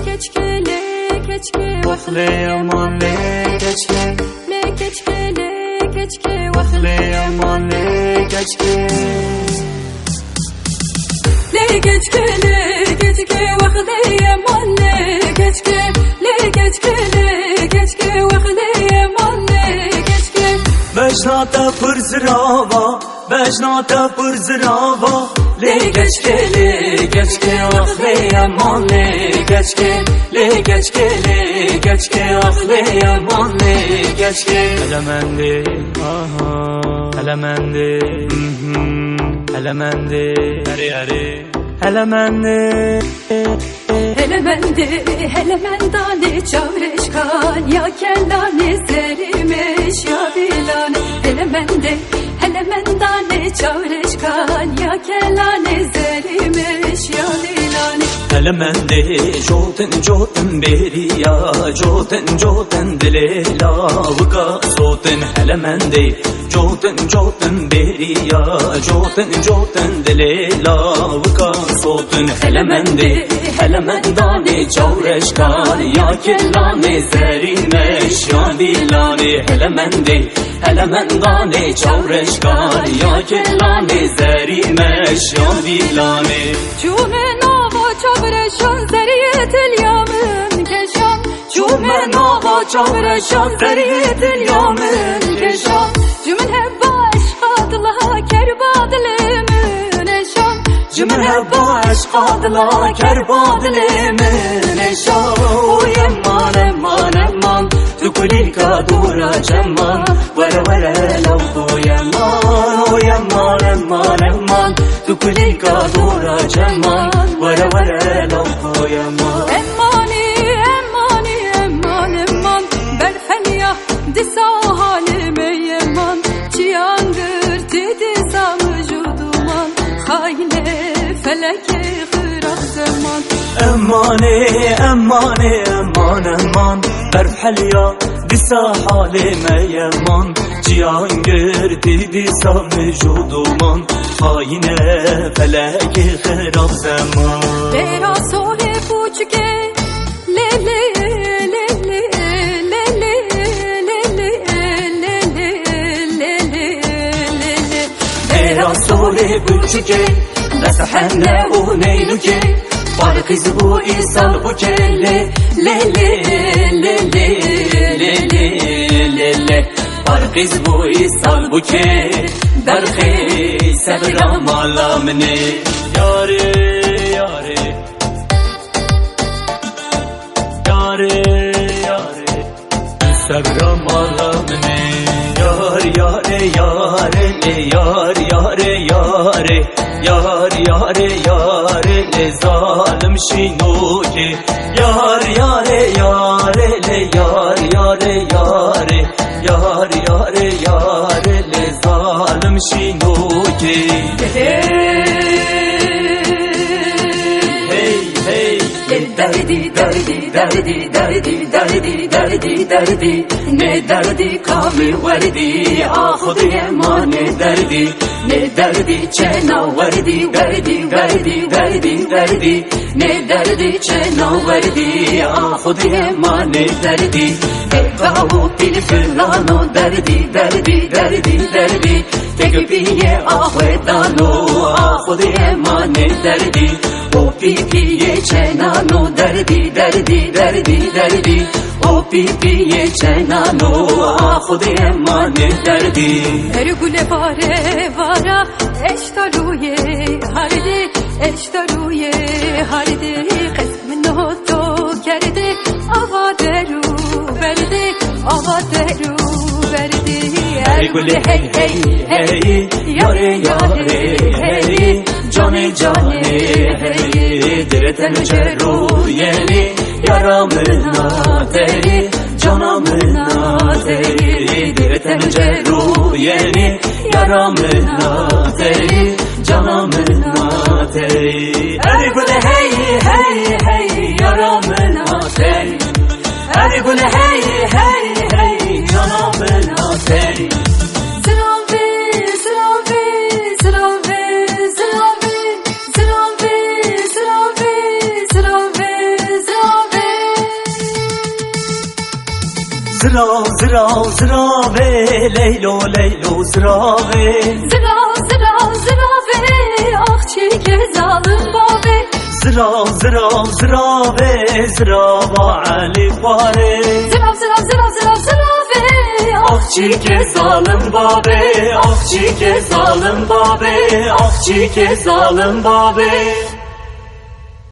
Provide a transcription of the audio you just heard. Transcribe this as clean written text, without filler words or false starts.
keçke وخلي يمان لي كشكي keçke وخلي يمان لي كشكي keçke وخلي يمان لي keçke وخلي يمان لي keçke بجناتا پر زراوا لي كشكي وخلي يمان لي كشكي وخلي يمان لي كشكي هلمندي هلمندي هلمندي هري هلمندي Helemendane çavreşkan ya kellane serimiş ya bilane Helemendane çavreşkan ya kellane serimiş ya bilane هلمندي جوتن بيريا جوتن دليلا وكا صوتن هلمندي جوتن بيريا جوتن دليلا وكا صوتن هلمنداني جورشكان يا كلاني زريمش يا بيلاني هلمنداني جورشكان يا كلاني زريمش يا بيلاني çavreşan zeriyetil yamın keşan Çumenava çavreşan zeriyetil yamın keşan Cümün hebba eşkadla kerbadilimin eşan Cümün hebba eşkadla kerbadilimin eşan O yemman Tukulika dura cemman Vere lavdu yemman O yemman Tukulika dura cemman Vere lavdu yemman Emman Berfelya disa halime yeman Çiyangır didisa vücuduman Hayne feleke hırak zaman Emman Berfelya disa halime yeman Çiyangır didisa vücuduman Hayne feleke hırak zaman Bera sohe puçke Sole buçuke Mesahenne uneyluke Farkız bu isal buke Le Farkız bu isal buke Darhe sebram alamne Yare Sebram alamne Yar le zalim şinoke Yar le zalim şinoke Derdi Ne derdi kavli verdi Ahud yeman derdi Ne derdi çena verdi Derdi Ne derdi çena verdi Ahud yeman derdi Egavu pil fırlano derdi Tekbiye ahvedano Ahud yeman derdi O pipiye çenano derdi O pipiye çenano Ahud yeman derdi Ergule vara eştaruye haridi Kısmın hoto kerdi avaderu verdi Ergule hey yare hey Cane hey direten cerru yeni Yaramına teri canamına teri Direten cerru yeni Yaramına teri canamına teri Ergule hey yaramına teri Ergule hey canamına teri Zırave Zıra zıra zıra ve leylo leylo zıra ve Zıra zıra zıra ve ah çike zalim babe Zıra zıra zıra ve zıra va ali vare Zıra zıra zıra zıra zıra ve Ah çike zalim babe Ah çike zalim babe Ah çike zalim babe